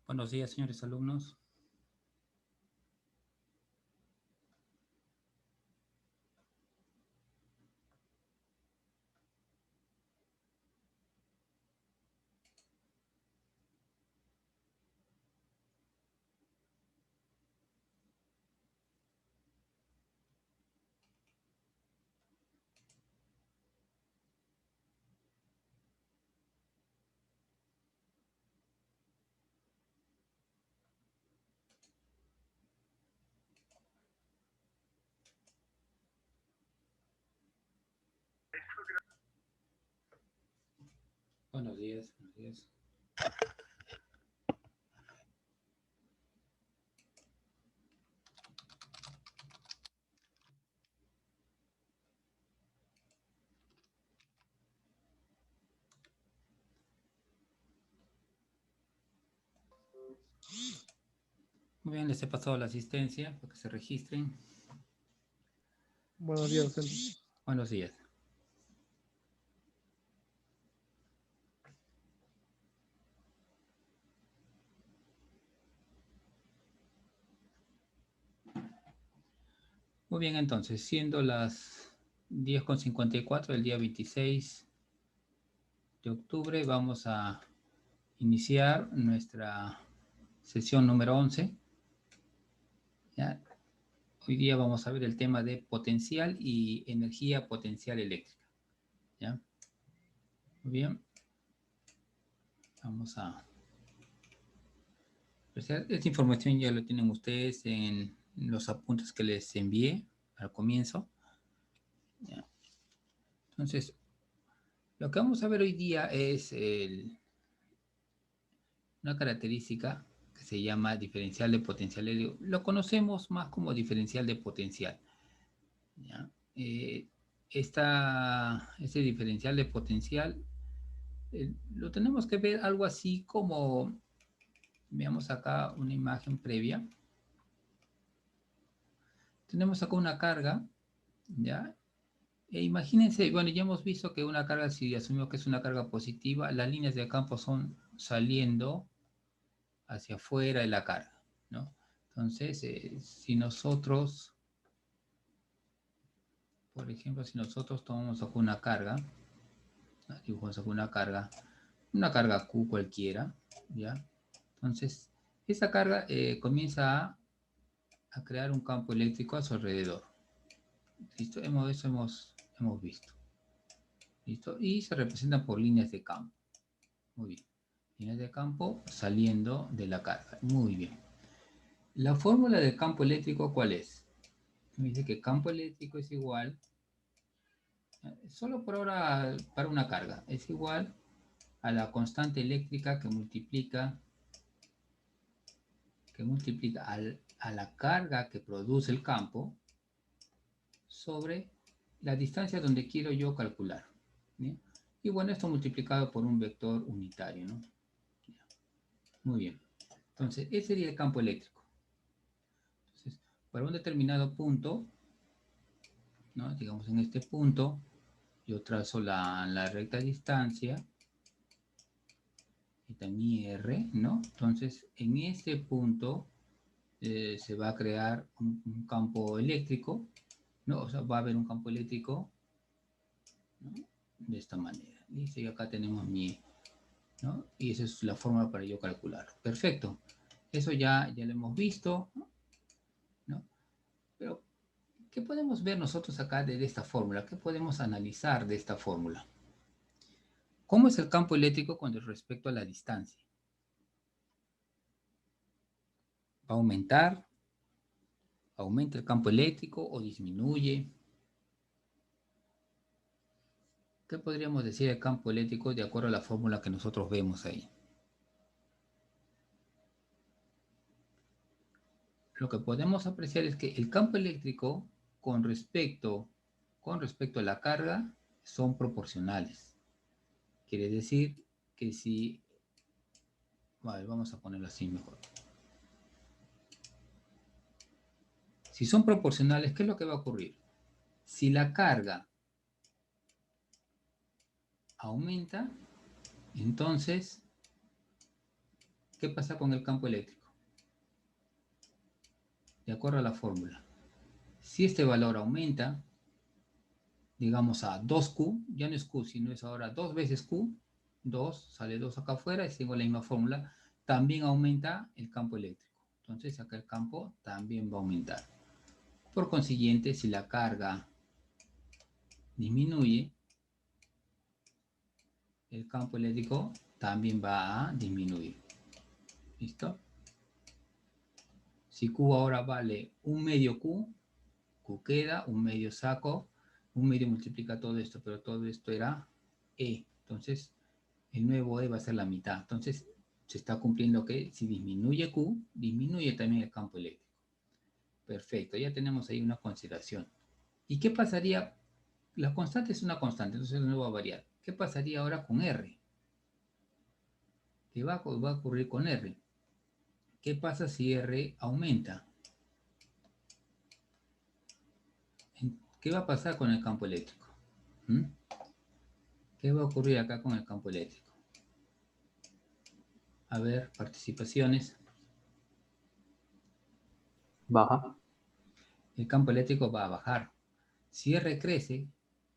Buenos días, señores alumnos. Buenos días, buenos días. Muy bien, les he pasado la asistencia para que se registren. Buenos días, docente. Buenos días. Muy bien, entonces, siendo las 10:54 del día 26 de octubre, vamos a iniciar nuestra sesión número 11. ¿Ya? Hoy día vamos a ver el tema de potencial y energía potencial eléctrica. ¿Ya? Muy bien. Vamos a... Esta información ya lo tienen ustedes en los apuntes que les envié al comienzo. ¿Ya? Entonces, lo que vamos a ver hoy día es una característica que se llama diferencial de potencial. Lo conocemos más como diferencial de potencial. ¿Ya? Este diferencial de potencial lo tenemos que ver algo así como, veamos acá una imagen previa. Tenemos acá una carga, ¿ya? Imagínense, bueno, ya hemos visto que una carga, si asumimos que es una carga positiva, las líneas de campo son saliendo hacia afuera de la carga, ¿no? Entonces, si nosotros, por ejemplo, si nosotros tomamos acá una carga, dibujamos acá una carga Q cualquiera, ¿ya? Entonces, esa carga comienza a crear un campo eléctrico a su alrededor. ¿Listo? Eso hemos visto. ¿Listo? Y se representan por líneas de campo. Muy bien. Líneas de campo saliendo de la carga. Muy bien. La fórmula del campo eléctrico, ¿cuál es? Me dice que campo eléctrico es igual Solo por ahora para una carga. Es igual a la constante eléctrica que multiplica a la carga que produce el campo sobre la distancia donde quiero yo calcular. ¿Bien? Y bueno, esto multiplicado por un vector unitario, ¿no? Muy bien. Entonces, ese sería el campo eléctrico. Entonces, para un determinado punto, ¿no? Digamos en este punto, yo trazo la recta distancia y también R, ¿no? Entonces, en este punto se va a crear un campo eléctrico, ¿no? O sea, va a haber un campo eléctrico, ¿no? De esta manera. Listo, y acá tenemos mi, ¿no? Y esa es la fórmula para yo calcular. Perfecto. Eso ya lo hemos visto, ¿no? Pero, ¿qué podemos ver nosotros acá de esta fórmula? ¿Qué podemos analizar de esta fórmula? ¿Cómo es el campo eléctrico con respecto a la distancia? ¿Va a aumentar? ¿Aumenta el campo eléctrico o disminuye? ¿Qué podríamos decir del campo eléctrico de acuerdo a la fórmula que nosotros vemos ahí? Lo que podemos apreciar es que el campo eléctrico con respecto a la carga son proporcionales. Quiere decir que si, vale, vamos a ponerlo así mejor. Si son proporcionales, ¿qué es lo que va a ocurrir? Si la carga aumenta, entonces, ¿qué pasa con el campo eléctrico? De acuerdo a la fórmula. Si este valor aumenta, digamos a 2Q, ya no es Q, sino es ahora 2 veces Q, 2, sale 2 acá afuera y tengo la misma fórmula, también aumenta el campo eléctrico. Entonces acá el campo también va a aumentar. Por consiguiente, si la carga disminuye, el campo eléctrico también va a disminuir. ¿Listo? Si Q ahora vale un medio Q, Q queda, un medio saco, un medio multiplica todo esto, pero todo esto era E. Entonces, el nuevo E va a ser la mitad. Entonces, se está cumpliendo que si disminuye Q, disminuye también el campo eléctrico. Perfecto, ya tenemos ahí una consideración. ¿Y qué pasaría? La constante es una constante, entonces no va a variar. ¿Qué pasaría ahora con R? ¿Qué va a ocurrir con R? ¿Qué pasa si R aumenta? ¿Qué va a pasar con el campo eléctrico? ¿Mm? ¿Qué va a ocurrir acá con el campo eléctrico? A ver, participaciones. Baja. El campo eléctrico va a bajar. Si R crece,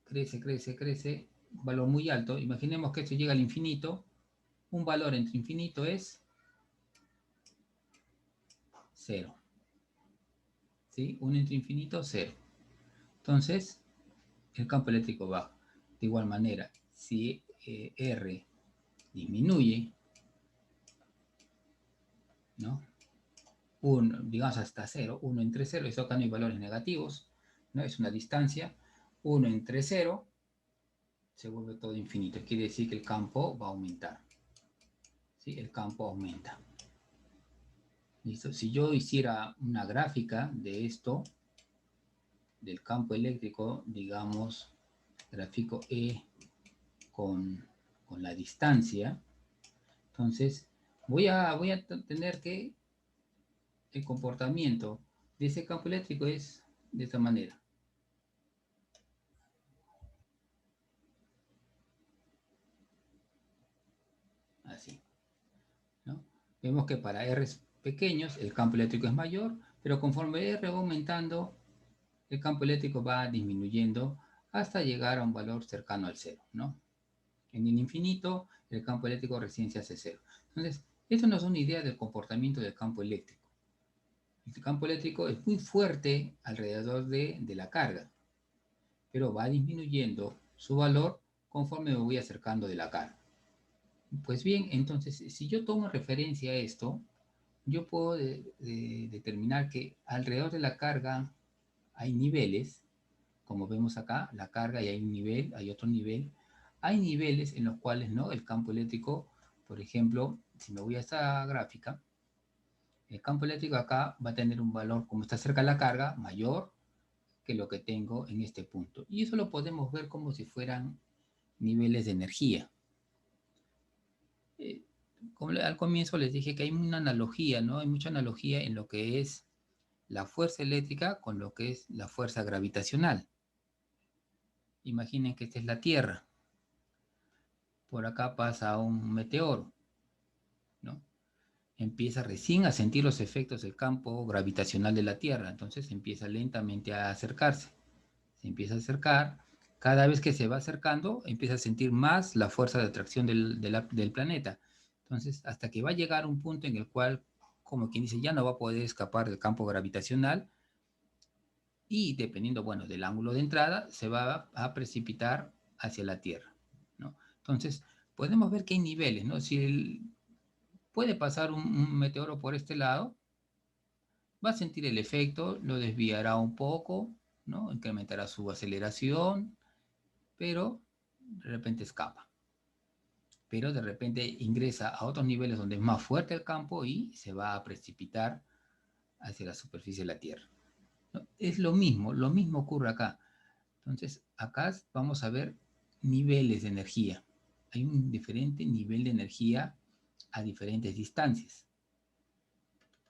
crece, un valor muy alto, imaginemos que esto llega al infinito, un valor entre infinito es 0. ¿Sí? 1 entre infinito, 0. Entonces, el campo eléctrico baja. De igual manera, si R disminuye, ¿no? 1, digamos hasta 0, 1 entre 0, eso acá no hay valores negativos, ¿no? Es una distancia, 1 entre 0, se vuelve todo infinito. Quiere decir que el campo va a aumentar. ¿Sí? El campo aumenta. ¿Listo? Si yo hiciera una gráfica de esto, del campo eléctrico, digamos, gráfico E con la distancia, entonces voy a tener que el comportamiento de ese campo eléctrico es de esta manera. Así, ¿no? Vemos que para R pequeños el campo eléctrico es mayor, pero conforme R va aumentando, el campo eléctrico va disminuyendo hasta llegar a un valor cercano al cero, ¿no? En el infinito, el campo eléctrico recién se hace cero. Entonces, esto nos da una idea del comportamiento del campo eléctrico. El campo eléctrico es muy fuerte alrededor de la carga, pero va disminuyendo su valor conforme me voy acercando de la carga. Pues bien, entonces, si yo tomo referencia a esto, yo puedo determinar que alrededor de la carga hay niveles como vemos acá, la carga y hay un nivel, hay otro nivel. Hay niveles en los cuales, ¿no? El campo eléctrico, por ejemplo, si me voy a esta gráfica, el campo eléctrico acá va a tener un valor, como está cerca de la carga, mayor que lo que tengo en este punto. Y eso lo podemos ver como si fueran niveles de energía. Como al comienzo les dije que hay una analogía, ¿no? Hay mucha analogía en lo que es la fuerza eléctrica con lo que es la fuerza gravitacional. Imaginen que esta es la Tierra. Por acá pasa un meteoro, ¿no? Empieza recién a sentir los efectos del campo gravitacional de la Tierra, entonces empieza lentamente a acercarse. Se empieza a acercar, cada vez que se va acercando, empieza a sentir más la fuerza de atracción del planeta. Entonces, hasta que va a llegar un punto en el cual, como quien dice, ya no va a poder escapar del campo gravitacional y dependiendo, bueno, del ángulo de entrada, se va a precipitar hacia la Tierra, ¿no? Entonces, podemos ver que hay niveles, ¿no? Si puede pasar un meteoro por este lado, va a sentir el efecto, lo desviará un poco, ¿no? Incrementará su aceleración, pero de repente escapa. Pero de repente ingresa a otros niveles donde es más fuerte el campo y se va a precipitar hacia la superficie de la Tierra, ¿no? Es lo mismo ocurre acá. Entonces, acá vamos a ver niveles de energía. Hay un diferente nivel de energía a diferentes distancias.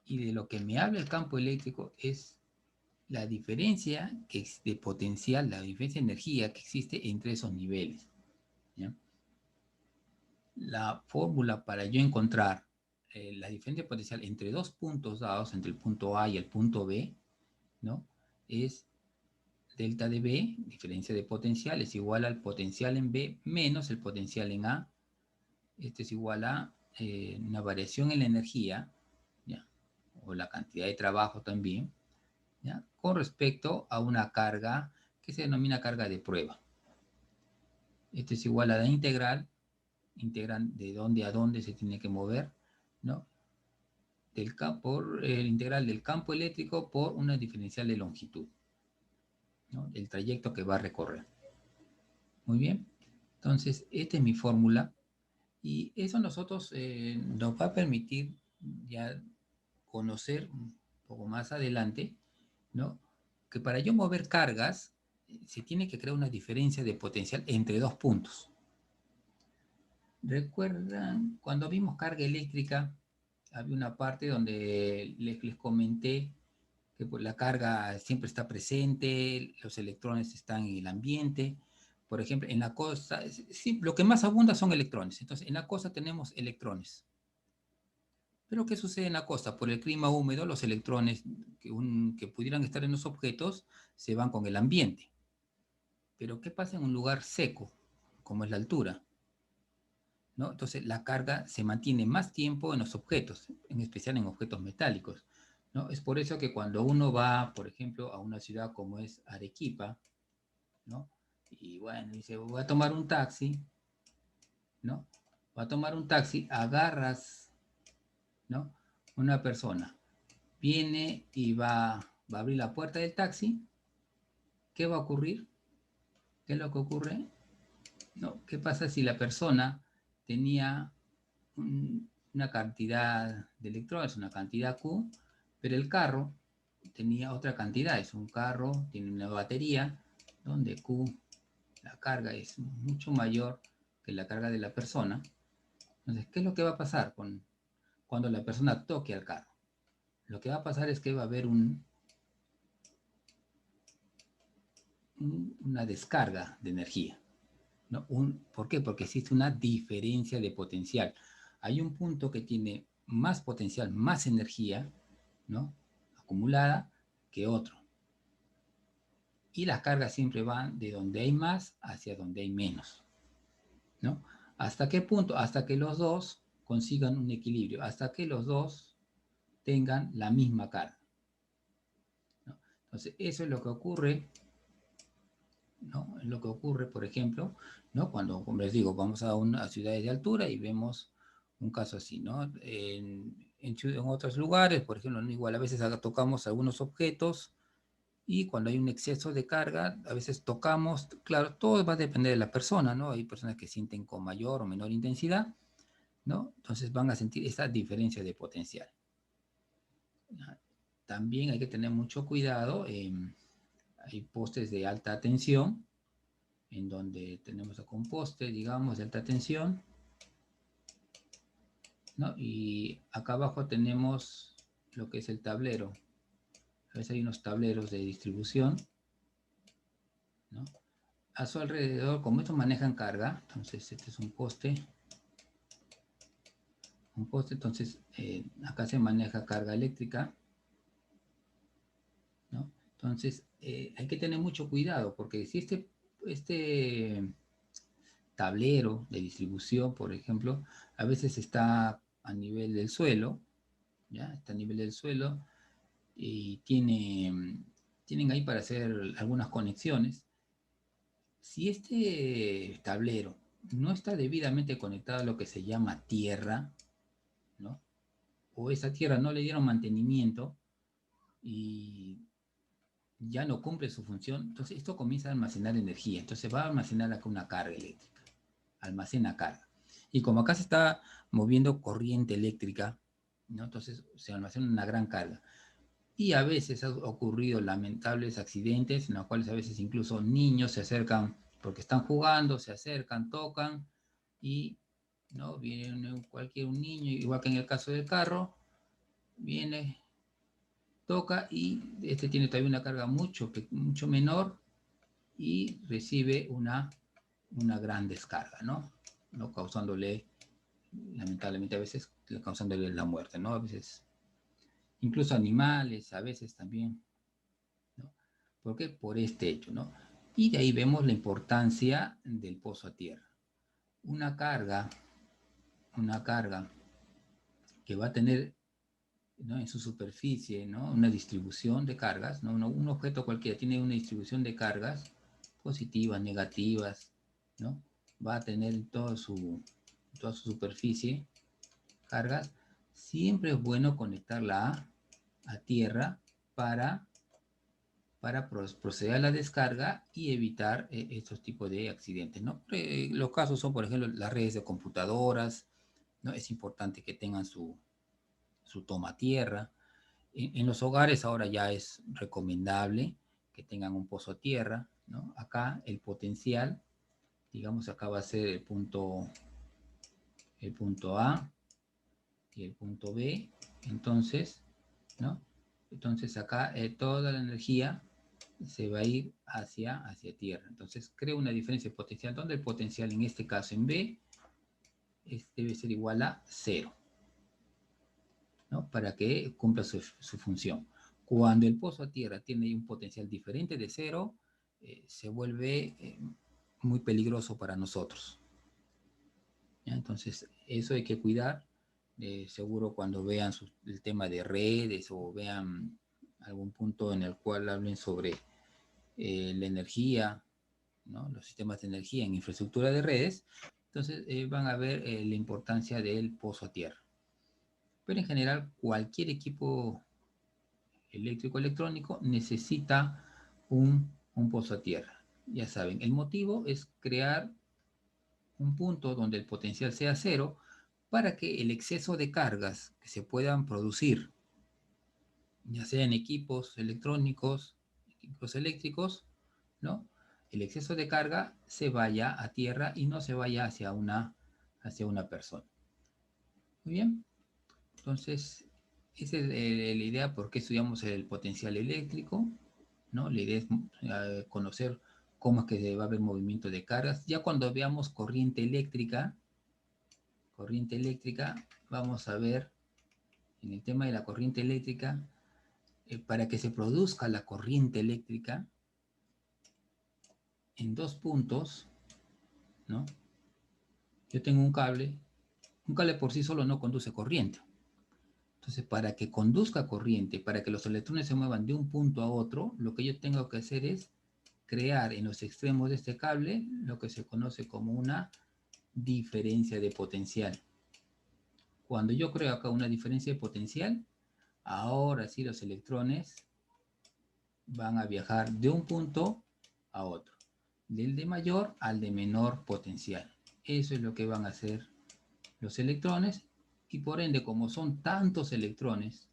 Y de lo que me habla el campo eléctrico es la diferencia de potencial, la diferencia de energía que existe entre esos niveles, ¿ya? La fórmula para yo encontrar la diferencia potencial entre dos puntos dados, entre el punto A y el punto B, ¿no? Es delta de B, diferencia de potencial, es igual al potencial en B menos el potencial en A. Esto es igual a una variación en la energía, ¿ya? O la cantidad de trabajo también, ¿ya? Con respecto a una carga que se denomina carga de prueba. Esto es igual a la integran de dónde a dónde se tiene que mover, ¿no? Por el integral del campo eléctrico por una diferencial de longitud, ¿no? El trayecto que va a recorrer. Muy bien. Entonces, esta es mi fórmula y eso nosotros nos va a permitir ya conocer un poco más adelante, ¿no? Que para yo mover cargas se tiene que crear una diferencia de potencial entre dos puntos. ¿Recuerdan cuando vimos carga eléctrica? Había una parte donde les comenté que la carga siempre está presente, los electrones están en el ambiente. Por ejemplo, en la costa, sí, lo que más abunda son electrones. Entonces, en la costa tenemos electrones. Pero ¿qué sucede en la costa? Por el clima húmedo, los electrones que pudieran estar en los objetos se van con el ambiente. Pero ¿qué pasa en un lugar seco, como es la altura? ¿No? Entonces la carga se mantiene más tiempo en los objetos, en especial en objetos metálicos, ¿no? Es por eso que cuando uno va, por ejemplo, a una ciudad como es Arequipa, ¿no? Y bueno, dice, voy a tomar un taxi, ¿no? Va a tomar un taxi, agarras, ¿no? Una persona viene y va a abrir la puerta del taxi. ¿Qué va a ocurrir? ¿Qué es lo que ocurre? ¿No? ¿Qué pasa si la persona tenía una cantidad de electrones, una cantidad Q, pero el carro tenía otra cantidad? Es un carro, tiene una batería donde Q, la carga es mucho mayor que la carga de la persona. Entonces, ¿qué es lo que va a pasar cuando la persona toque al carro? Lo que va a pasar es que va a haber una descarga de energía, ¿no? ¿Por qué? Porque existe una diferencia de potencial. Hay un punto que tiene más potencial, más energía, ¿no? Acumulada que otro. Y las cargas siempre van de donde hay más hacia donde hay menos, ¿no? ¿Hasta qué punto? Hasta que los dos consigan un equilibrio, hasta que los dos tengan la misma carga, ¿no? Entonces, eso es lo que ocurre, ¿no? Es lo que ocurre, por ejemplo, ¿no? Cuando, como les digo, vamos a ciudades de altura y vemos un caso así, ¿no? En otros lugares, por ejemplo, igual a veces tocamos algunos objetos Y cuando hay un exceso de carga, a veces tocamos, claro, todo va a depender de la persona, ¿no? Hay personas que sienten con mayor o menor intensidad, ¿no? Entonces van a sentir esa diferencia de potencial. También hay que tener mucho cuidado. Hay postes de alta tensión, en donde tenemos acá un poste, digamos, de alta tensión, ¿no? Y acá abajo tenemos lo que es el tablero. A veces hay unos tableros de distribución, ¿no? A su alrededor, como estos manejan carga, entonces este es un poste, entonces acá se maneja carga eléctrica, ¿no? Entonces hay que tener mucho cuidado, porque si este tablero de distribución, por ejemplo, a veces está a nivel del suelo, ¿ya? Está a nivel del suelo y tienen ahí para hacer algunas conexiones. Si este tablero no está debidamente conectado a lo que se llama tierra, ¿no? O esa tierra no le dieron mantenimiento y ya no cumple su función, entonces esto comienza a almacenar energía, entonces va a almacenar acá una carga eléctrica, almacena carga. Y como acá se está moviendo corriente eléctrica, ¿no? Entonces se almacena una gran carga. Y a veces ha ocurrido lamentables accidentes en los cuales a veces incluso niños se acercan porque están jugando, se acercan, tocan y ¿no? Viene cualquier un niño, igual que en el caso del carro, viene, toca y este tiene todavía una carga mucho menor y recibe una gran descarga, ¿no? ¿No? Causándole, lamentablemente a veces, causándole la muerte, ¿no? A veces, incluso animales, a veces también, ¿no? ¿Por qué? Por este hecho, ¿no? Y de ahí vemos la importancia del pozo a tierra. Una carga que va a tener, ¿no? En su superficie, ¿no? Una distribución de cargas, ¿no? Un objeto cualquiera tiene una distribución de cargas positivas, negativas, ¿no? Va a tener en toda su superficie cargas. Siempre es bueno conectarla a tierra para proceder a la descarga y evitar estos tipos de accidentes, ¿no? Los casos son, por ejemplo, las redes de computadoras, ¿no? Es importante que tengan su toma tierra. En los hogares ahora ya es recomendable que tengan un pozo a tierra, ¿no? Acá el potencial, digamos, acá va a ser el punto A y el punto B, entonces, ¿no? Entonces acá toda la energía se va a ir hacia tierra. Entonces crea una diferencia de potencial, donde el potencial en este caso en B debe ser igual a 0, ¿no? Para que cumpla su función. Cuando el pozo a tierra tiene un potencial diferente de 0, se vuelve muy peligroso para nosotros. ¿Ya? Entonces, eso hay que cuidar. Seguro cuando vean el tema de redes o vean algún punto en el cual hablen sobre la energía, ¿no? Los sistemas de energía en infraestructura de redes, entonces van a ver la importancia del pozo a tierra. Pero en general, cualquier equipo eléctrico electrónico necesita un pozo a tierra. Ya saben, el motivo es crear un punto donde el potencial sea 0 para que el exceso de cargas que se puedan producir, ya sea en equipos electrónicos, equipos eléctricos, ¿no? El exceso de carga se vaya a tierra y no se vaya hacia una persona. Muy bien, entonces esa es la idea por qué estudiamos el potencial eléctrico, ¿no? La idea es conocer cómo es que va a haber movimiento de cargas. Ya cuando veamos corriente eléctrica, vamos a ver en el tema de la corriente eléctrica, para que se produzca la corriente eléctrica en dos puntos, ¿no? Yo tengo un cable por sí solo no conduce corriente. Entonces, para que conduzca corriente, para que los electrones se muevan de un punto a otro, lo que yo tengo que hacer es crear en los extremos de este cable lo que se conoce como una diferencia de potencial. Cuando yo creo acá una diferencia de potencial, ahora sí los electrones van a viajar de un punto a otro, del de mayor al de menor potencial. Eso es lo que van a hacer los electrones, y por ende, como son tantos electrones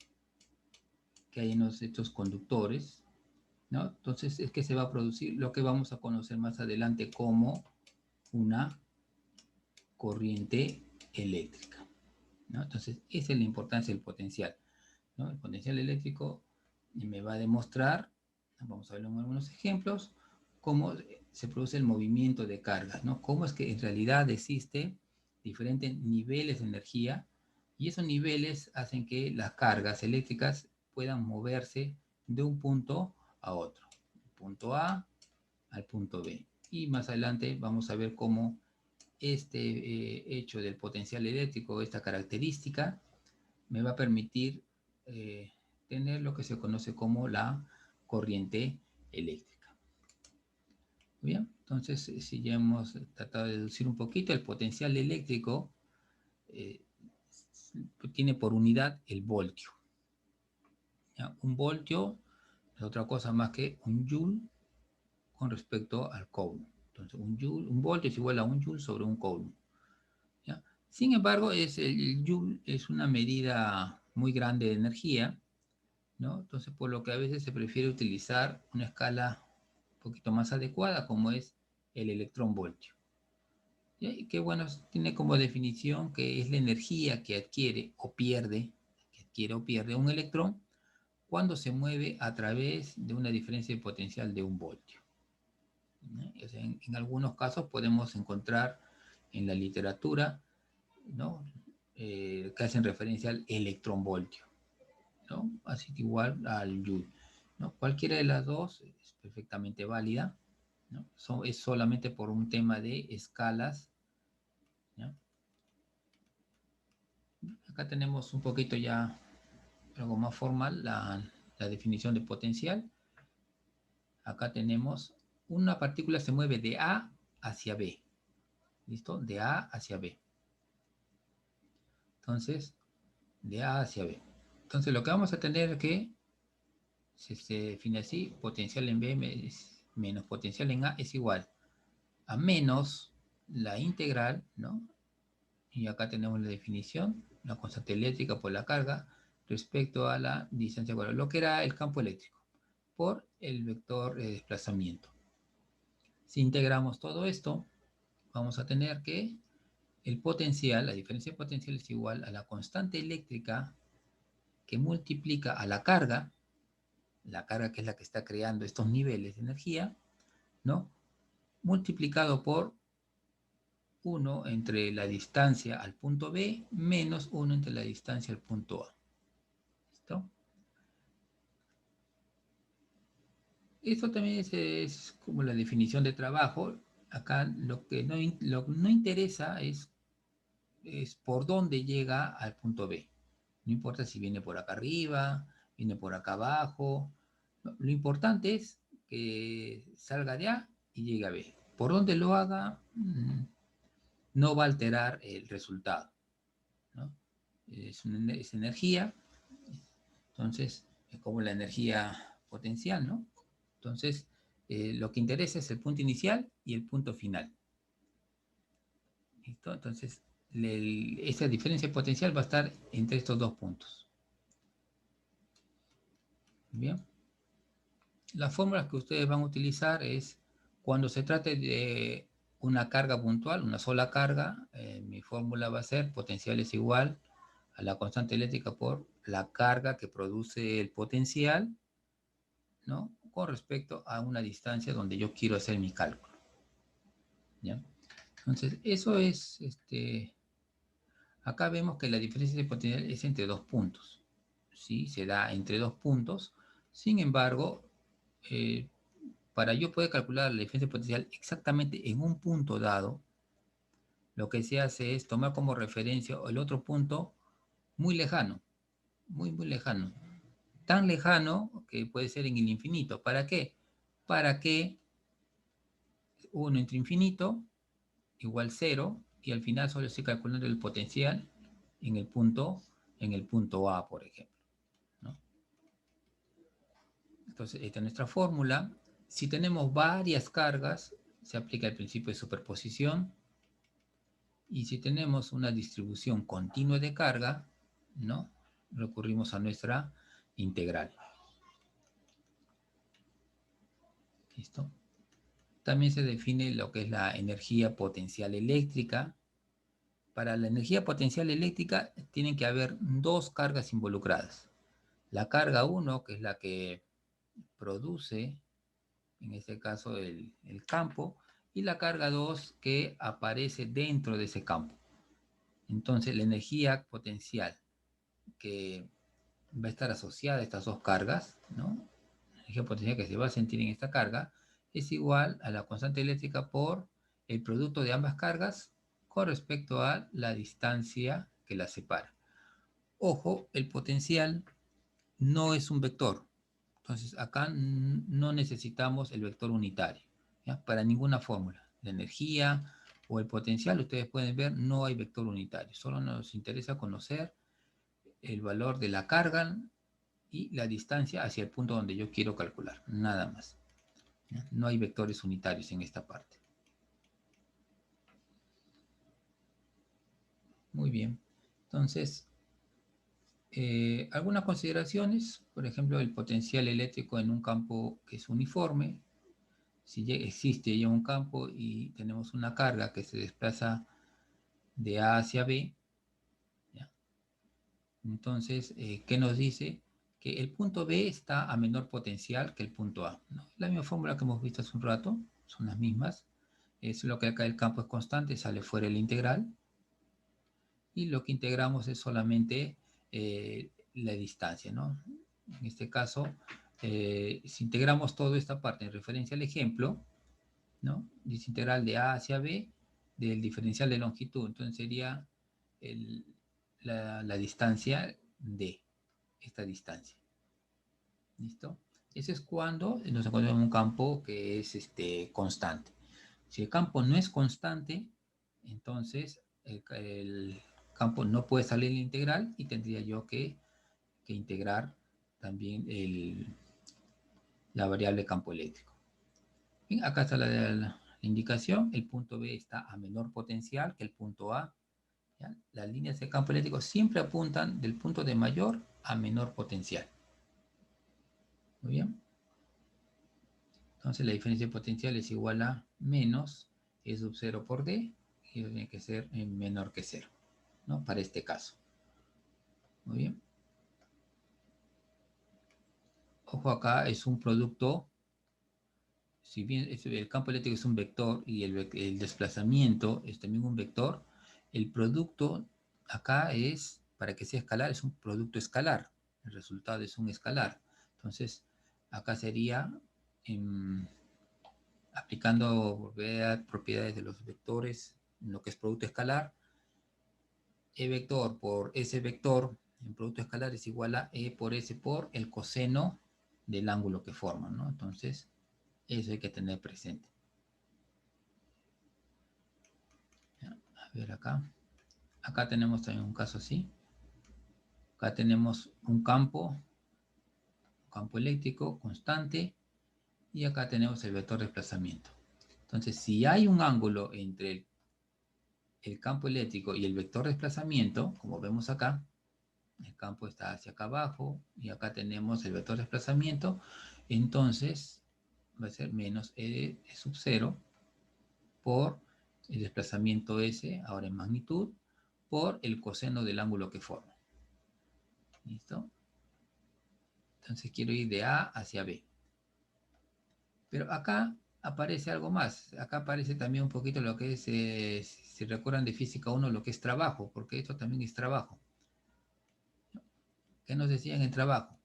que hay en estos conductores, ¿no? Entonces es que se va a producir lo que vamos a conocer más adelante como una corriente eléctrica, ¿no? Entonces esa es la importancia del potencial, ¿no? El potencial eléctrico me va a demostrar, vamos a verlo en algunos ejemplos, cómo se produce el movimiento de cargas, ¿no? Cómo es que en realidad existe diferentes niveles de energía, y esos niveles hacen que las cargas eléctricas puedan moverse de un punto a otro, punto A al punto B. Y más adelante vamos a ver cómo hecho del potencial eléctrico, esta característica, me va a permitir tener lo que se conoce como la corriente eléctrica. Bien, entonces si ya hemos tratado de deducir un poquito, el potencial eléctrico tiene por unidad el voltio. ¿Ya? Un voltio es otra cosa más que un joule con respecto al coulomb. Entonces un voltio es igual a un joule sobre un coulomb. ¿Ya? Sin embargo, el joule es una medida muy grande de energía, ¿no? Entonces, por lo que a veces se prefiere utilizar una escala un poquito más adecuada, como es el electronvoltio. Y que bueno, tiene como definición que es la energía que adquiere o pierde un electrón cuando se mueve a través de una diferencia de potencial de un voltio. O sea, en algunos casos podemos encontrar en la literatura, ¿no? Que hacen referencia al electronvoltio, ¿no? Así que igual al joule, ¿no? Cualquiera de las dos es perfectamente válida, ¿no? Es solamente por un tema de escalas, ¿no? Acá tenemos un poquito ya algo más formal, la definición de potencial. Acá tenemos una partícula se mueve de A hacia B, ¿listo? De A hacia B. Entonces, de A hacia B. Entonces, lo que vamos a tener es que se define así: potencial en B menos potencial en A es igual a menos la integral, ¿no? Y acá tenemos la definición, la constante eléctrica por la carga respecto a la distancia cuadrada, lo que era el campo eléctrico, por el vector de desplazamiento. Si integramos todo esto, vamos a tener que el potencial, la diferencia de potencial es igual a la constante eléctrica que multiplica a la carga que es la que está creando estos niveles de energía, ¿no? Multiplicado por 1 entre la distancia al punto B menos 1 entre la distancia al punto A. ¿Listo? Esto también es como la definición de trabajo. Acá lo que no interesa es por dónde llega al punto B. No importa si viene por acá arriba, viene por acá abajo. No, lo importante es que salga de A y llegue a B. Por donde lo haga, no va a alterar el resultado, ¿no? Es energía, entonces es como la energía potencial, ¿no? Entonces, lo que interesa es el punto inicial y el punto final. ¿Listo? Entonces, esa diferencia potencial va a estar entre estos dos puntos. Bien. Las fórmulas que ustedes van a utilizar es cuando se trate de una carga puntual, una sola carga, mi fórmula va a ser potencial es igual a la constante eléctrica por la carga que produce el potencial, ¿no? Con respecto a una distancia donde yo quiero hacer mi cálculo. ¿Ya? Entonces, eso es, acá vemos que la diferencia de potencial es entre dos puntos, ¿sí? Se da entre dos puntos. Sin embargo, para yo poder calcular la diferencia potencial exactamente en un punto dado, lo que se hace es tomar como referencia el otro punto muy lejano, muy lejano. Tan lejano que puede ser en el infinito. ¿Para qué? Para que 1 entre infinito igual 0 y al final solo estoy calculando el potencial en el punto A, por ejemplo, ¿no? Entonces, esta es nuestra fórmula. Si tenemos varias cargas, se aplica el principio de superposición. Y si tenemos una distribución continua de carga, ¿no? Recurrimos a nuestra integral. ¿Listo? También se define lo que es la energía potencial eléctrica. Para la energía potencial eléctrica tienen que haber dos cargas involucradas. La carga 1, que es la que produce, en este caso, el campo, y la carga 2, que aparece dentro de ese campo. Entonces, la energía potencial que va a estar asociada a estas dos cargas, ¿no? La energía potencial que se va a sentir en esta carga es igual a la constante eléctrica por el producto de ambas cargas con respecto a la distancia que las separa. Ojo, el potencial no es un vector. Entonces, acá no necesitamos el vector unitario, ¿ya? Para ninguna fórmula. La energía o el potencial, ustedes pueden ver, no hay vector unitario. Solo nos interesa conocer el valor de la carga y la distancia hacia el punto donde yo quiero calcular. Nada más. ¿Ya? No hay vectores unitarios en esta parte. Muy bien. Entonces, algunas consideraciones, por ejemplo, el potencial eléctrico en un campo que es uniforme. Si existe ya un campo y tenemos una carga que se desplaza de A hacia B, ¿ya? Entonces, ¿qué nos dice? Que el punto B está a menor potencial que el punto A, ¿no? La misma fórmula que hemos visto hace un rato, son las mismas. Es lo que acá el campo es constante, sale fuera el integral. Y lo que integramos es solamente la distancia, ¿no? En este caso, si integramos toda esta parte en referencia al ejemplo, ¿no? Dice integral de A hacia B del diferencial de longitud. Entonces sería la distancia de esta distancia. ¿Listo? Eso es cuando nos encontramos en un campo que es constante. Si el campo no es constante, entonces el campo no puede salir la integral y tendría yo que integrar también la variable campo eléctrico. Bien, acá está la indicación. El punto B está a menor potencial que el punto A. ¿Ya? Las líneas de campo eléctrico siempre apuntan del punto de mayor a menor potencial. Muy bien. Entonces la diferencia de potencial es igual a menos E sub 0 por D, y tiene que ser menor que 0, ¿no? Para este caso. Muy bien. Ojo, acá es un producto. Si bien el campo eléctrico es un vector y el desplazamiento es también un vector, el producto acá es, para que sea escalar, es un producto escalar. El resultado es un escalar. Entonces, acá sería aplicando propiedades de los vectores en lo que es producto escalar. E vector por S vector en producto escalar es igual a E por S por el coseno del ángulo que forman, ¿no? Entonces, eso hay que tener presente. A ver acá. Acá tenemos también un caso así. Acá tenemos un campo eléctrico constante, y acá tenemos el vector de desplazamiento. Entonces, si hay un ángulo entre el campo eléctrico y el vector de desplazamiento, como vemos acá, el campo está hacia acá abajo, y acá tenemos el vector de desplazamiento, entonces va a ser menos E sub 0 por el desplazamiento S, ahora en magnitud, por el coseno del ángulo que forma. ¿Listo? Entonces quiero ir de A hacia B. Pero acá aparece algo más. Acá aparece también un poquito lo que es, si recuerdan de física 1, lo que es trabajo, porque esto también es trabajo. ¿Qué nos decían en trabajo?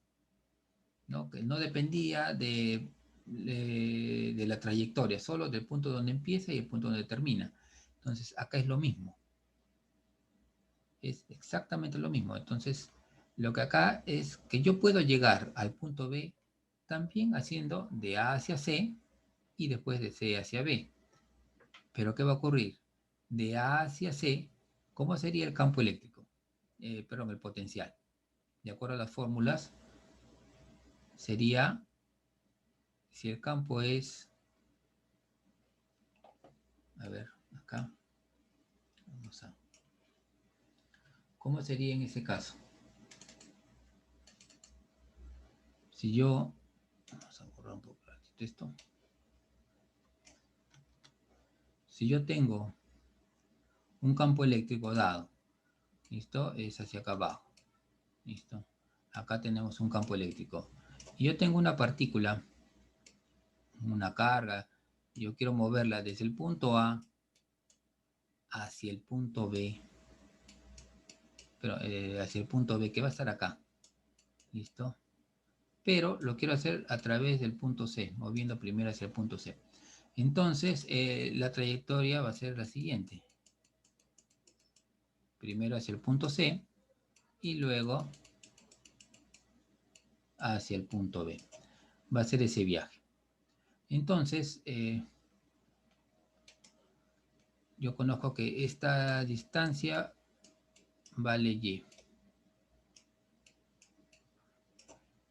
¿No? Que no dependía de la trayectoria, solo del punto donde empieza y el punto donde termina. Entonces acá es lo mismo. Es exactamente lo mismo. Entonces, lo que acá es que yo puedo llegar al punto B también haciendo de A hacia C y después de C hacia B. Pero ¿qué va a ocurrir? De A hacia C, ¿cómo sería el campo eléctrico? Perdón, el potencial. De acuerdo a las fórmulas, sería si el campo es, a ver, acá, vamos a, ¿cómo sería en ese caso? Si yo, vamos a borrar un poco esto. Si yo tengo un campo eléctrico dado, ¿listo? Es hacia acá abajo, ¿listo? Acá tenemos un campo eléctrico. Y yo tengo una partícula, una carga, y yo quiero moverla desde el punto A hacia el punto B, pero hacia el punto B que va a estar acá, ¿listo? Pero lo quiero hacer a través del punto C, moviendo primero hacia el punto C. Entonces, la trayectoria va a ser la siguiente. Primero hacia el punto C y luego hacia el punto B. Va a ser ese viaje. Entonces, yo conozco que esta distancia vale Y.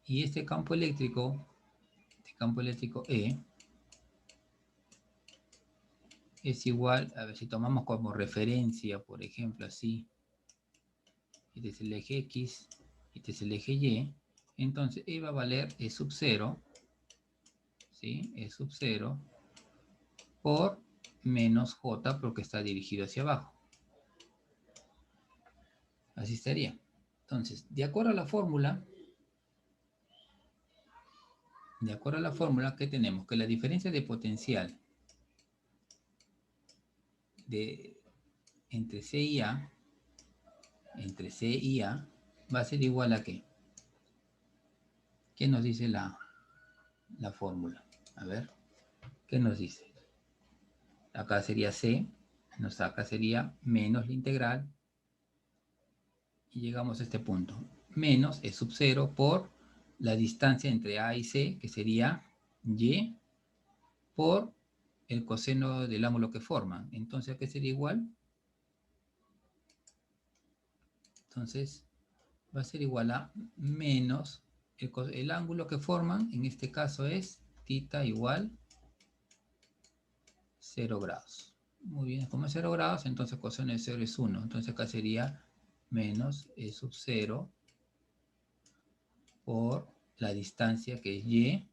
Y este campo eléctrico E, es igual, a ver si tomamos como referencia, por ejemplo, así. Este es el eje X, este es el eje Y. Entonces, E va a valer E sub 0, ¿sí? E sub 0 por menos J porque está dirigido hacia abajo. Así estaría. Entonces, de acuerdo a la fórmula, que tenemos, que la diferencia de potencial entre C y A, va a ser igual a ¿qué? ¿Qué nos dice la fórmula? A ver, ¿qué nos dice? Acá sería C, acá sería menos la integral, y llegamos a este punto. Menos E sub 0 por la distancia entre A y C, que sería Y, por el coseno del ángulo que forman. Entonces, ¿qué sería igual? Entonces, va a ser igual a menos el ángulo que forman, en este caso es θ igual 0 grados. Muy bien, como es 0 grados, entonces coseno de 0 es 1. Entonces acá sería menos E sub 0 por la distancia que es Y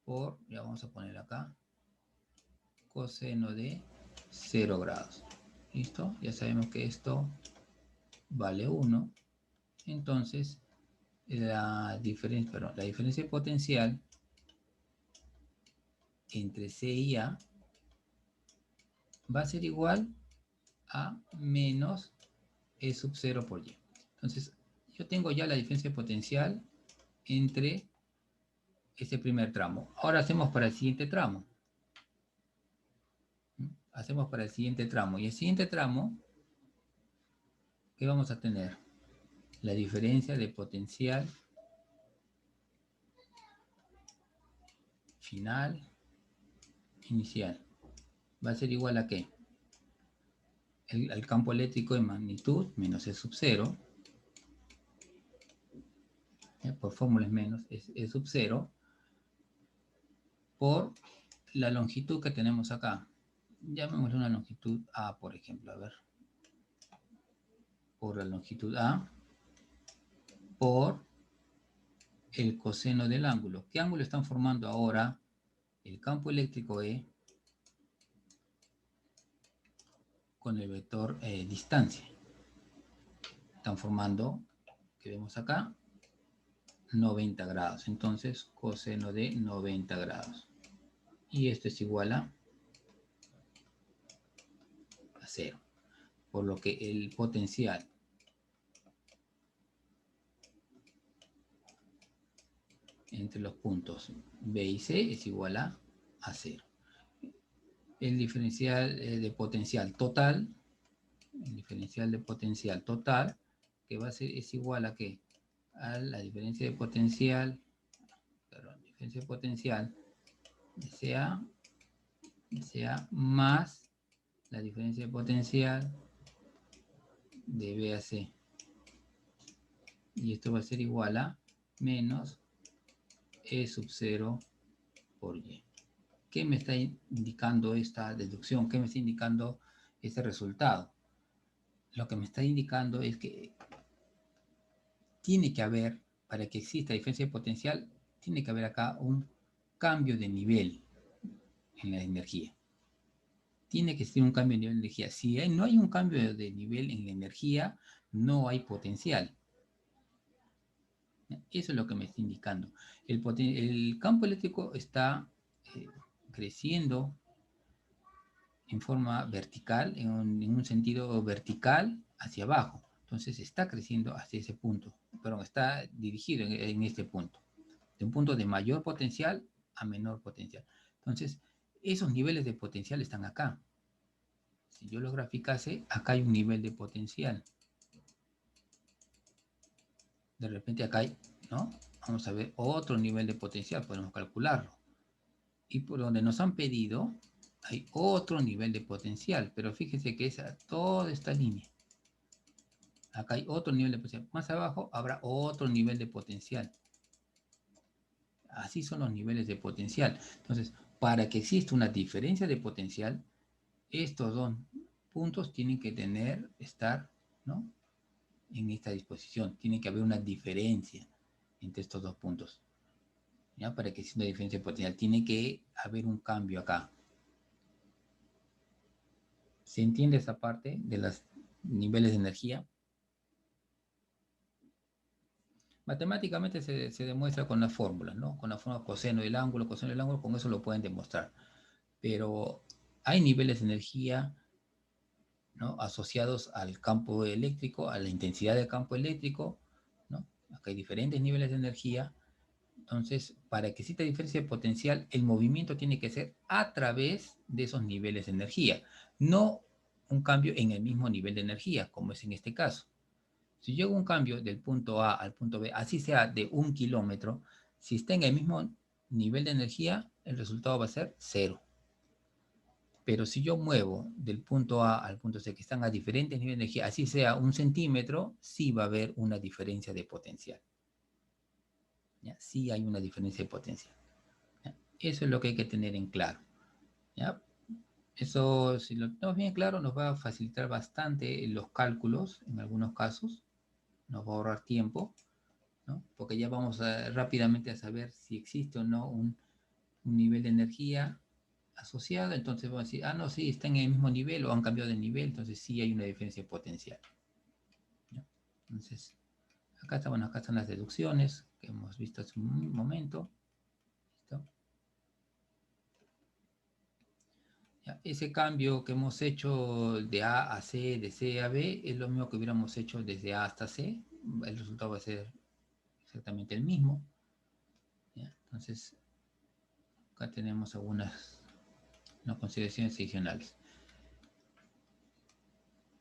por, ya vamos a poner acá, coseno de 0 grados. ¿Listo? Ya sabemos que esto vale 1. Entonces, la diferencia potencial entre C y A va a ser igual a menos E sub 0 por Y. Entonces, yo tengo ya la diferencia potencial entre este primer tramo. Ahora hacemos para el siguiente tramo. Hacemos para el siguiente tramo. Y el siguiente tramo, ¿qué vamos a tener? La diferencia de potencial final inicial. ¿Va a ser igual a qué? El campo eléctrico de magnitud menos E sub 0. Por fórmula es menos E sub 0 por la longitud que tenemos acá. Llamémosle una longitud A, por ejemplo. A ver. Por la longitud A por el coseno del ángulo. ¿Qué ángulo están formando ahora el campo eléctrico E con el vector distancia? Están formando, que vemos acá, 90 grados. Entonces, coseno de 90 grados. Y esto es igual a 0. Por lo que el potencial entre los puntos B y C es igual a 0. El diferencial de potencial total, que va a ser, es igual a ¿qué? A la diferencia de potencial, sea más la diferencia de potencial de B a C. Y esto va a ser igual a menos E sub 0 por Y. ¿Qué me está indicando esta deducción? ¿Qué me está indicando este resultado? Lo que me está indicando es que tiene que haber, para que exista diferencia de potencial, tiene que haber acá un cambio de nivel en la energía. Tiene que existir un cambio de nivel de energía. Si no hay un cambio de nivel en la energía, no hay potencial. Eso es lo que me está indicando. El campo eléctrico está creciendo en forma vertical, en un sentido vertical hacia abajo. Entonces está creciendo hacia ese punto, pero está dirigido en este punto. De un punto de mayor potencial a menor potencial. Entonces, esos niveles de potencial están acá. Si yo lo graficase, acá hay un nivel de potencial. De repente acá hay, ¿no? Vamos a ver otro nivel de potencial, podemos calcularlo. Y por donde nos han pedido, hay otro nivel de potencial, pero fíjense que es toda esta línea. Acá hay otro nivel de potencial. Más abajo habrá otro nivel de potencial. Así son los niveles de potencial. Entonces, para que exista una diferencia de potencial, estos dos puntos tienen que estar, ¿no?, en esta disposición. Tiene que haber una diferencia entre estos dos puntos. ¿Ya? Para que exista una diferencia de potencial, tiene que haber un cambio acá. ¿Se entiende esa parte de los niveles de energía? Matemáticamente se demuestra con las fórmulas, ¿no? Con la fórmula coseno del ángulo, con eso lo pueden demostrar. Pero hay niveles de energía, ¿no?, asociados al campo eléctrico, a la intensidad del campo eléctrico, ¿no? Acá hay diferentes niveles de energía. Entonces, para que exista diferencia de potencial, el movimiento tiene que ser a través de esos niveles de energía, no un cambio en el mismo nivel de energía, como es en este caso. Si yo hago un cambio del punto A al punto B, así sea de 1 kilómetro, si está en el mismo nivel de energía, el resultado va a ser 0. Pero si yo muevo del punto A al punto C, que están a diferentes niveles de energía, así sea 1 centímetro, sí va a haber una diferencia de potencial. ¿Ya? Sí hay una diferencia de potencial. ¿Ya? Eso es lo que hay que tener en claro. ¿Ya? Eso, si lo tenemos bien claro, nos va a facilitar bastante los cálculos en algunos casos. Nos va a ahorrar tiempo, ¿no? Porque ya vamos rápidamente a saber si existe o no un nivel de energía asociado. Entonces vamos a decir, ah, no, sí, están en el mismo nivel o han cambiado de nivel, entonces sí hay una diferencia de potencial. ¿Ya? Entonces, acá están las deducciones que hemos visto hace un momento. ¿Listo? ¿Ya? Ese cambio que hemos hecho de A a C, de C a B, es lo mismo que hubiéramos hecho desde A hasta C. El resultado va a ser exactamente el mismo. ¿Ya? Entonces, acá tenemos algunas consideraciones adicionales.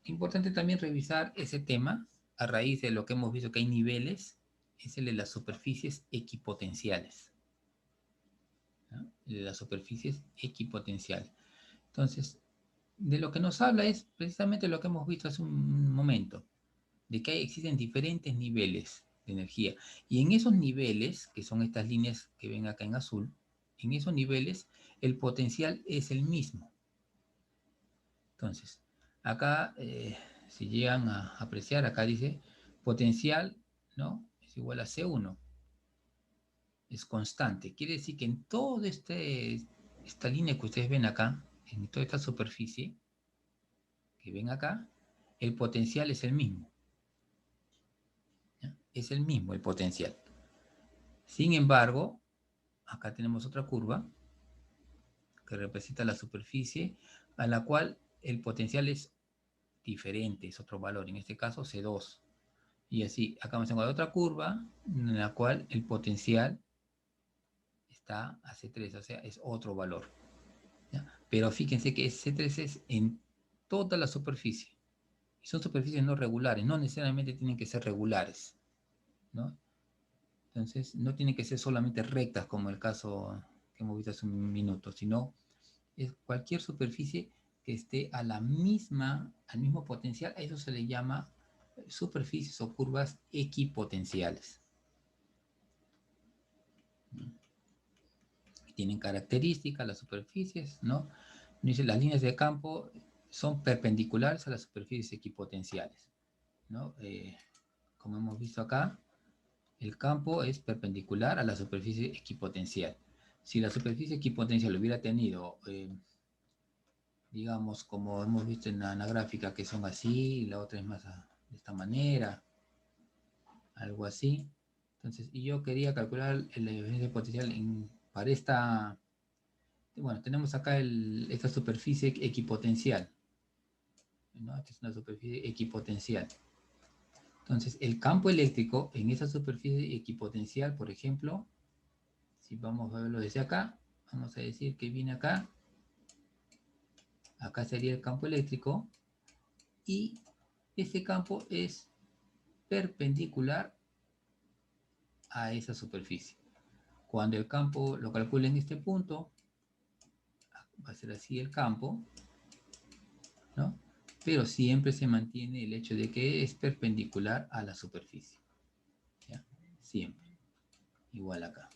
Importante también revisar ese tema a raíz de lo que hemos visto que hay niveles, es el de las superficies equipotenciales. ¿No? El de las superficies equipotenciales. Entonces, de lo que nos habla es precisamente lo que hemos visto hace un momento, de que existen diferentes niveles de energía. Y en esos niveles, que son estas líneas que ven acá en azul, en esos niveles el potencial es el mismo. Entonces, acá, si llegan a apreciar, acá dice potencial, ¿no?, es igual a C1. Es constante. Quiere decir que en toda esta línea que ustedes ven acá, en toda esta superficie que ven acá, el potencial es el mismo. ¿Ya? Es el mismo el potencial. Sin embargo, acá tenemos otra curva que representa la superficie a la cual el potencial es diferente, es otro valor, en este caso C2. Y así, acá vamos a encontrar otra curva en la cual el potencial está a C3, o sea, es otro valor. ¿Ya? Pero fíjense que C3 es en toda la superficie. Y son superficies no regulares, no necesariamente tienen que ser regulares, ¿no? Entonces, no tienen que ser solamente rectas como el caso que hemos visto hace un minuto, sino es cualquier superficie que esté a al mismo potencial. A eso se le llama superficies o curvas equipotenciales. tienen características, las superficies, ¿no? Dice, las líneas de campo son perpendiculares a las superficies equipotenciales, ¿no? Como hemos visto acá, el campo es perpendicular a la superficie equipotencial. Si la superficie equipotencial hubiera tenido, digamos, como hemos visto en la gráfica, que son así, y la otra es más de esta manera, algo así. Entonces, y yo quería calcular la diferencia potencial para esta, bueno, tenemos acá esta superficie equipotencial, ¿no? Esta es una superficie equipotencial. Entonces, el campo eléctrico en esa superficie equipotencial, por ejemplo, si vamos a verlo desde acá, vamos a decir que viene acá, acá sería el campo eléctrico, y ese campo es perpendicular a esa superficie. Cuando el campo lo calcule en este punto, va a ser así el campo, ¿no? Pero siempre se mantiene el hecho de que es perpendicular a la superficie, ¿ya? Siempre. Igual acá.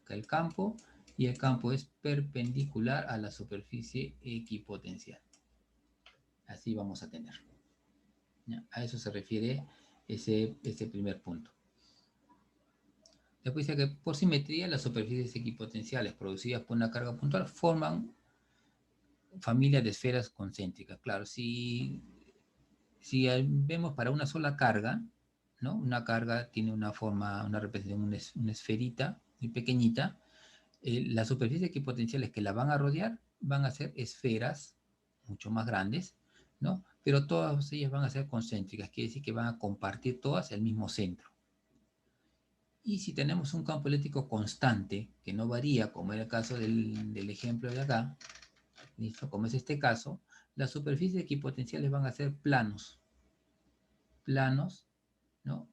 Acá el campo, y el campo es perpendicular a la superficie equipotencial. Así vamos a tener, ¿ya? A eso se refiere ese primer punto. Después dice que por simetría las superficies equipotenciales producidas por una carga puntual forman familias de esferas concéntricas. Claro, si vemos para una sola carga, ¿no? Una carga tiene una forma, una representación, una esferita muy pequeñita. Las superficies equipotenciales que la van a rodear van a ser esferas mucho más grandes, ¿no? Pero todas ellas van a ser concéntricas, quiere decir que van a compartir todas el mismo centro. Y si tenemos un campo eléctrico constante, que no varía, como era el caso del ejemplo de acá, ¿listo? Como es este caso, las superficies equipotenciales van a ser planos, ¿no?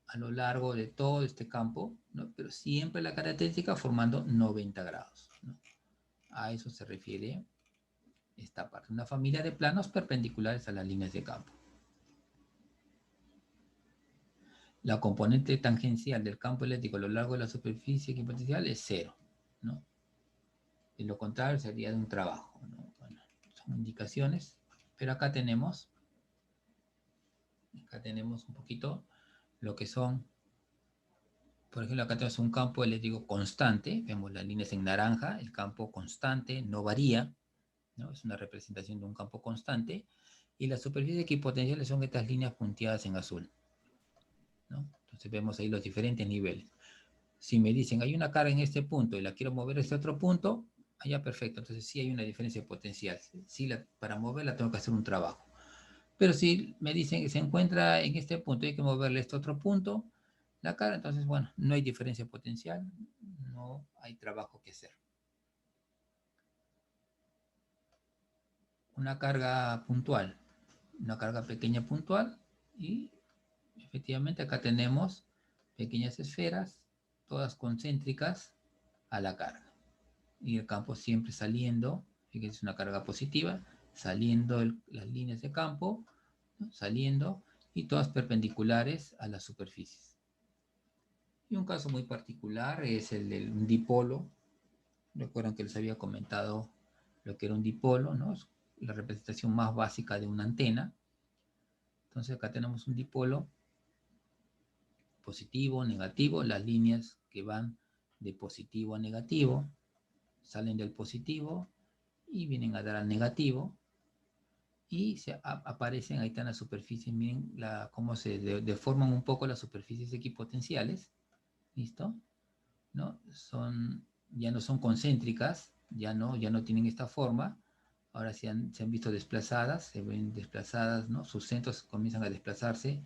A lo largo de todo este campo, ¿no? Pero siempre la característica formando 90 grados, ¿no? A eso se refiere esta parte, una familia de planos perpendiculares a las líneas de campo. La componente tangencial del campo eléctrico a lo largo de la superficie equipotencial es 0, ¿no? De lo contrario sería de un trabajo, ¿no? Bueno, son indicaciones, pero acá tenemos un poquito lo que son, por ejemplo, acá tenemos un campo eléctrico constante, vemos las líneas en naranja, el campo constante no varía, ¿no? Es una representación de un campo constante, y las superficies equipotenciales son estas líneas punteadas en azul, ¿no? Entonces vemos ahí los diferentes niveles. Si me dicen, hay una carga en este punto y la quiero mover a este otro punto, allá perfecto, entonces sí hay una diferencia potencial. Sí, para moverla tengo que hacer un trabajo. Pero si me dicen que se encuentra en este punto y hay que moverle a este otro punto, la carga, entonces, bueno, no hay diferencia potencial, no hay trabajo que hacer. Una carga puntual, una carga pequeña puntual, y efectivamente acá tenemos pequeñas esferas, todas concéntricas a la carga. Y el campo siempre saliendo, fíjense, es una carga positiva, saliendo las líneas de campo, ¿no? Saliendo, y todas perpendiculares a las superficies. Y un caso muy particular es el de un dipolo. Recuerdan que les había comentado lo que era un dipolo, ¿no? Es la representación más básica de una antena. Entonces acá tenemos un dipolo positivo, negativo, las líneas que van de positivo a negativo salen del positivo y vienen a dar al negativo, y aparecen, ahí están las superficies, miren cómo se deforman un poco las superficies equipotenciales, ¿listo? ¿No? Ya no son concéntricas, ya no tienen esta forma, ahora se han visto desplazadas, se ven desplazadas, ¿no? Sus centros comienzan a desplazarse.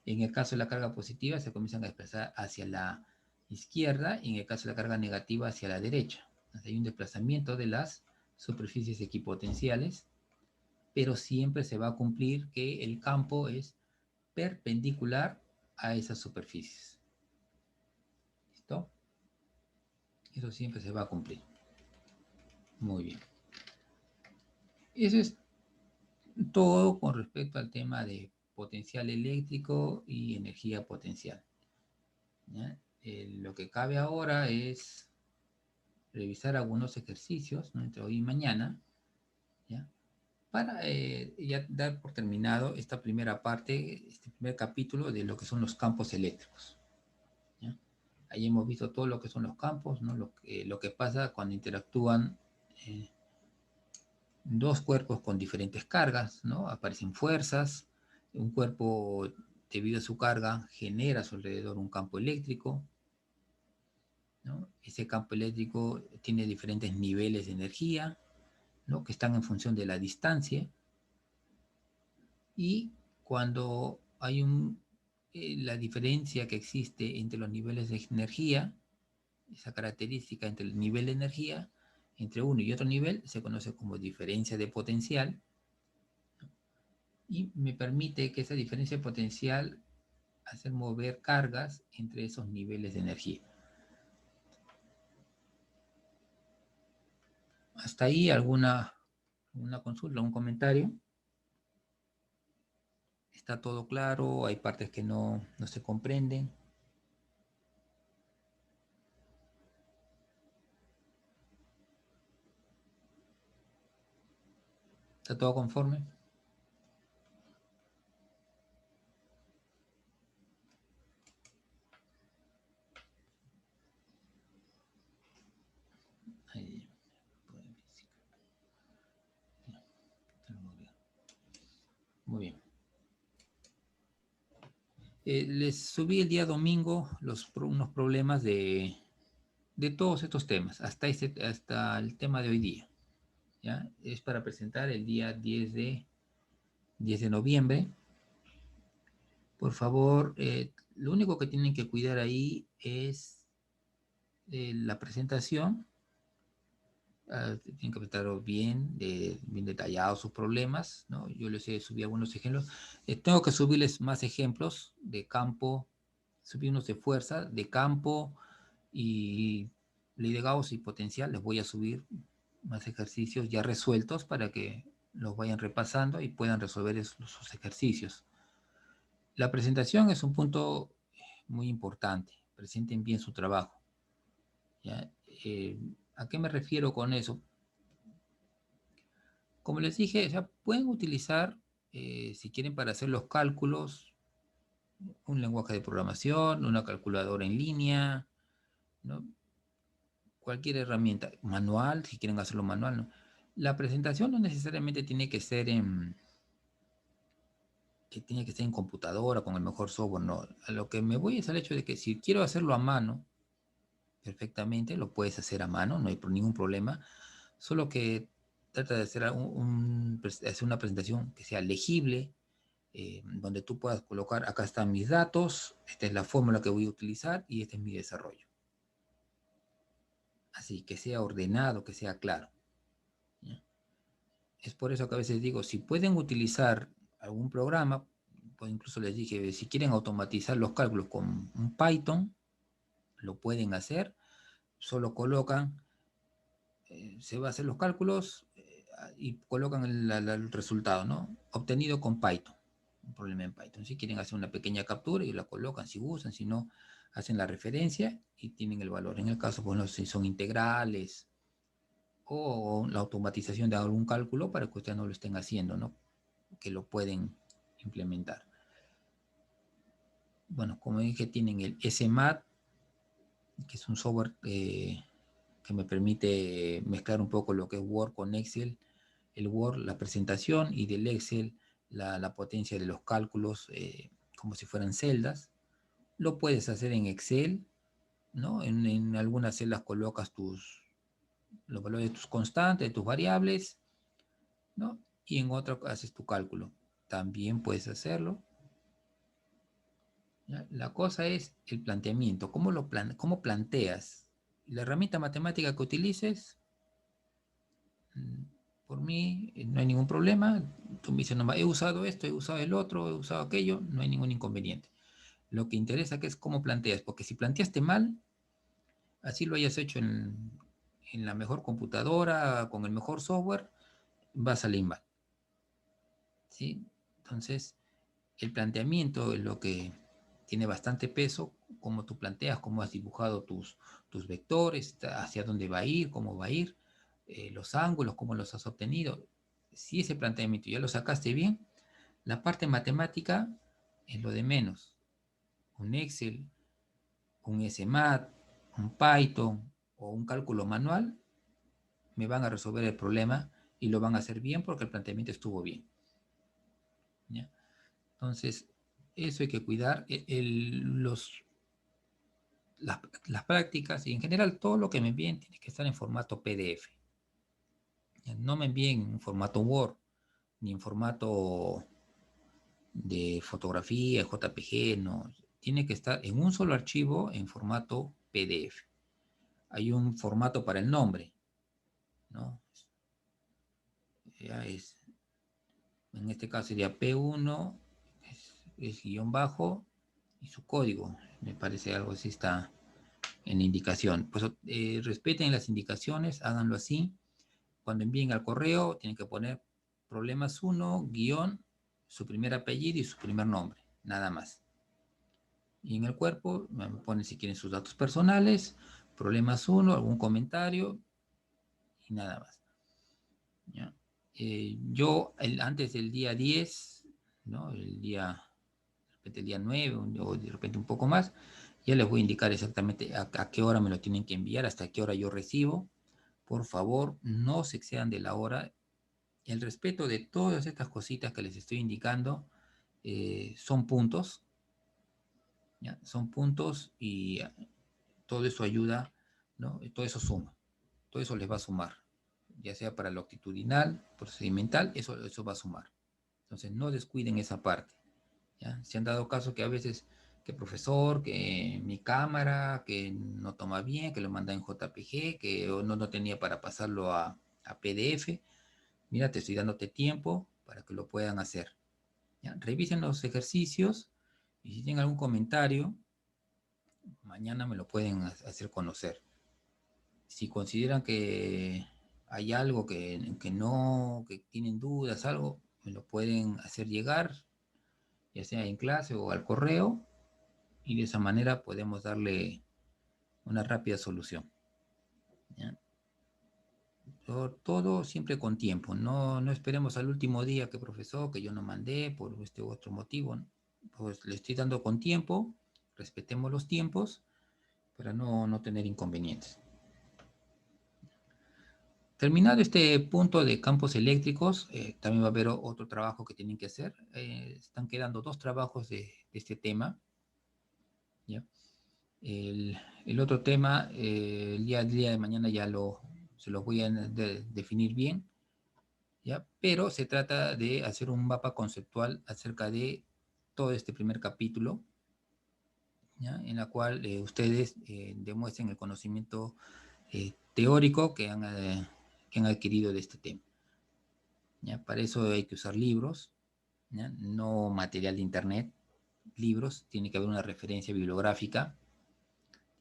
En el caso de la carga positiva se comienzan a desplazar hacia la izquierda, y en el caso de la carga negativa hacia la derecha. Entonces hay un desplazamiento de las superficies equipotenciales, pero siempre se va a cumplir que el campo es perpendicular a esas superficies. ¿Listo? Eso siempre se va a cumplir. Muy bien. Eso es todo con respecto al tema de potencial eléctrico y energía potencial, ¿ya? Lo que cabe ahora es revisar algunos ejercicios, ¿no?, entre hoy y mañana, ¿ya?, para ya dar por terminado esta primera parte, este primer capítulo de lo que son los campos eléctricos, ¿ya? Ahí hemos visto todo lo que son los campos, ¿no?, lo que pasa cuando interactúan dos cuerpos con diferentes cargas, ¿no? Aparecen fuerzas, un cuerpo, debido a su carga, genera a su alrededor un campo eléctrico, ¿no? Ese campo eléctrico tiene diferentes niveles de energía, ¿no?, que están en función de la distancia, y cuando hay la diferencia que existe entre los niveles de energía, esa característica entre el nivel de energía entre uno y otro nivel se conoce como diferencia de potencial, y me permite que esa diferencia de potencial hacer mover cargas entre esos niveles de energía. ¿Hasta ahí alguna consulta, un comentario? ¿Está todo claro? ¿Hay partes que no se comprenden? ¿Está todo conforme? Ahí. Muy bien. Les subí el día domingo unos problemas de todos estos temas, hasta el tema de hoy día, ¿ya? Es para presentar el día 10 de noviembre. Por favor, lo único que tienen que cuidar ahí es la presentación. Tienen que presentar bien detallados sus problemas, ¿no? Yo les he subido algunos ejemplos. Tengo que subirles más ejemplos de campo, subí unos de fuerza, de campo y ley de Gauss y potencial. Les voy a subir más ejercicios ya resueltos para que los vayan repasando y puedan resolver sus ejercicios. La presentación es un punto muy importante. Presenten bien su trabajo, ¿ya? ¿A qué me refiero con eso? Como les dije, o sea, pueden utilizar, si quieren, para hacer los cálculos, un lenguaje de programación, una calculadora en línea, ¿no? Cualquier herramienta manual, si quieren hacerlo manual, ¿no? La presentación no necesariamente tiene que ser en computadora con el mejor software, no. A lo que me voy es al hecho de que si quiero hacerlo a mano, perfectamente lo puedes hacer a mano, no hay ningún problema, solo que trata de hacer hacer una presentación que sea legible, donde tú puedas colocar, acá están mis datos, esta es la fórmula que voy a utilizar y este es mi desarrollo. Así, que sea ordenado, que sea claro, ¿ya? Es por eso que a veces digo, si pueden utilizar algún programa, pues incluso les dije, si quieren automatizar los cálculos con un Python, lo pueden hacer, solo colocan, se va a hacer los cálculos y colocan el resultado, ¿no? Obtenido con Python. Un problema en Python. Si quieren hacer una pequeña captura y la colocan si gustan, si no, hacen la referencia y tienen el valor. En el caso, bueno, si son integrales o la automatización de algún cálculo para que ustedes no lo estén haciendo, ¿no? Que lo pueden implementar. Bueno, como dije, tienen el SMAT, que es un software que me permite mezclar un poco lo que es Word con Excel. El Word, la presentación, y del Excel, la potencia de los cálculos, como si fueran celdas. Lo puedes hacer en Excel, ¿no? En algunas celdas colocas los valores de tus constantes, de tus variables, ¿no? Y en otra haces tu cálculo. También puedes hacerlo, ¿ya? La cosa es el planteamiento. ¿Cómo planteas? La herramienta matemática que utilices, por mí no hay ningún problema. Tú me dices, no, he usado esto, he usado el otro, he usado aquello, no hay ningún inconveniente. Lo que interesa que es cómo planteas, porque si planteaste mal, así lo hayas hecho en la mejor computadora, con el mejor software, va a salir mal, ¿sí? Entonces, el planteamiento es lo que tiene bastante peso, cómo tú planteas, cómo has dibujado tus tus vectores, hacia dónde va a ir, cómo va a ir, los ángulos, cómo los has obtenido. Si ese planteamiento ya lo sacaste bien, la parte matemática es lo de menos. Un Excel, un SMAT, un Python o un cálculo manual me van a resolver el problema y lo van a hacer bien porque el planteamiento estuvo bien. ¿Ya? Entonces, eso hay que cuidar. Las prácticas y en general todo lo que me envíen tiene que estar en formato PDF. No me envíen en formato Word ni en formato de fotografía, JPG, no. Tiene que estar en un solo archivo en formato PDF. Hay un formato para el nombre, ¿no? Ya es, en este caso sería P1, es guión bajo y su código. Me parece algo así está en la indicación. Pues respeten las indicaciones, háganlo así. Cuando envíen al correo, tienen que poner problemas 1, guión, su primer apellido y su primer nombre, nada más. Y en el cuerpo, me ponen si quieren sus datos personales, problemas 1, algún comentario y nada más. ¿Ya? Yo, antes del día 10, ¿no? El día 9 o de repente un poco más, ya les voy a indicar exactamente a qué hora me lo tienen que enviar, hasta qué hora yo recibo. Por favor, no se excedan de la hora. El respeto de todas estas cositas que les estoy indicando son puntos, ¿ya? Son puntos y todo eso ayuda, ¿no? Todo eso suma, todo eso les va a sumar, ya sea para lo actitudinal, procedimental, eso va a sumar. Entonces, no descuiden esa parte. ¿Ya? Se han dado casos que a veces, que profesor, que mi cámara, que no toma bien, que lo manda en JPG, que no tenía para pasarlo a PDF. Mira, te estoy dándote tiempo para que lo puedan hacer. ¿Ya? Revisen los ejercicios y si tienen algún comentario, mañana me lo pueden hacer conocer. Si consideran que hay algo que no, que tienen dudas, algo, me lo pueden hacer llegar, ya sea en clase o al correo, y de esa manera podemos darle una rápida solución. ¿Ya? Todo siempre con tiempo, no esperemos al último día que profesor, que yo no mandé por este u otro motivo, ¿no? Pues le estoy dando con tiempo, respetemos los tiempos para no tener inconvenientes. Terminado este punto de campos eléctricos, también va a haber otro trabajo que tienen que hacer. Están quedando 2 trabajos de este tema. ¿Ya? El otro tema, el día de mañana ya se lo voy a definir bien, ¿ya? Pero se trata de hacer un mapa conceptual acerca de todo este primer capítulo, ¿ya? En la cual ustedes demuestren el conocimiento teórico que han adquirido de este tema. ¿Ya? Para eso hay que usar libros, ¿ya? No material de internet, libros, tiene que haber una referencia bibliográfica,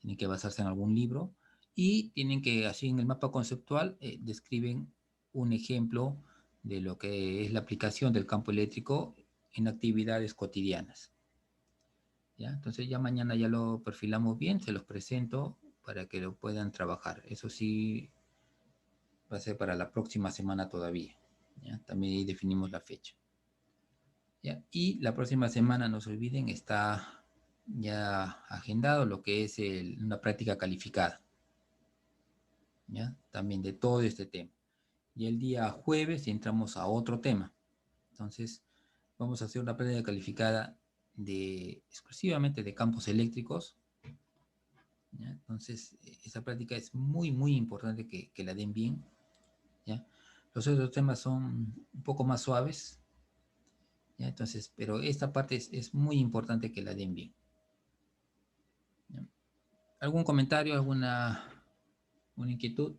tiene que basarse en algún libro y tienen que, así en el mapa conceptual, describen un ejemplo de lo que es la aplicación del campo eléctrico en actividades cotidianas. ¿Ya? Entonces ya mañana ya lo perfilamos bien, se los presento para que lo puedan trabajar. Eso sí va a ser para la próxima semana todavía. ¿Ya? También ahí definimos la fecha. ¿Ya? Y la próxima semana, no se olviden, está ya agendado lo que es una práctica calificada. ¿Ya? También de todo este tema. Y el día jueves entramos a otro tema. Entonces, vamos a hacer una práctica calificada exclusivamente de campos eléctricos. ¿Ya? Entonces, esa práctica es muy, muy importante que la den bien. ¿Ya? Los otros temas son un poco más suaves. ¿Ya? Entonces, pero esta parte es muy importante que la den bien. ¿Ya? ¿Algún comentario, alguna inquietud?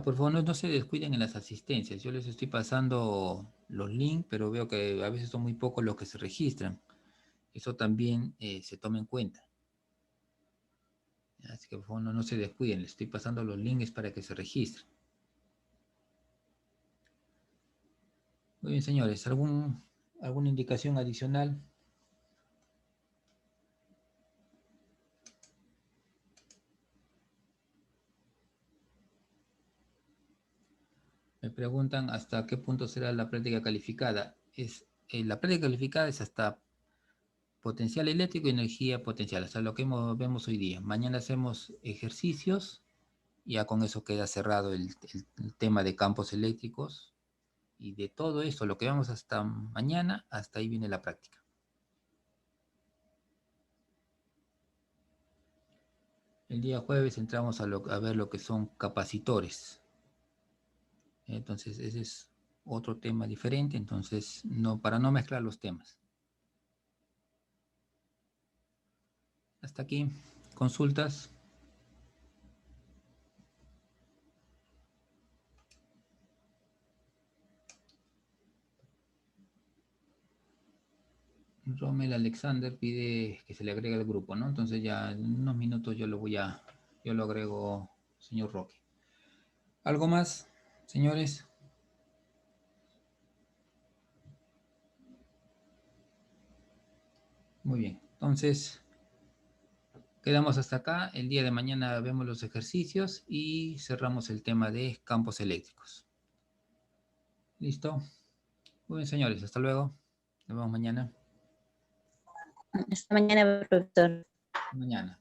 Por favor, no se descuiden en las asistencias. Yo les estoy pasando los links, pero veo que a veces son muy pocos los que se registran. Eso también se toma en cuenta. Así que por favor no se descuiden. Les estoy pasando los links para que se registren. Muy bien, señores. ¿Alguna indicación adicional? Me preguntan hasta qué punto será la práctica calificada. La práctica calificada es hasta potencial eléctrico y energía potencial, hasta lo que vemos hoy día. Mañana hacemos ejercicios, ya con eso queda cerrado el tema de campos eléctricos, y de todo esto, lo que vamos hasta mañana, hasta ahí viene la práctica. El día jueves entramos a ver lo que son capacitores. Entonces, ese es otro tema diferente, entonces, para no mezclar los temas. Hasta aquí, consultas. Rommel Alexander pide que se le agregue al grupo, ¿no? Entonces ya en unos minutos yo lo agrego, señor Roque. ¿Algo más, señores? Muy bien, entonces quedamos hasta acá. El día de mañana vemos los ejercicios y cerramos el tema de campos eléctricos. ¿Listo? Muy bien, señores, hasta luego. Nos vemos mañana. Hasta mañana, profesor. Mañana.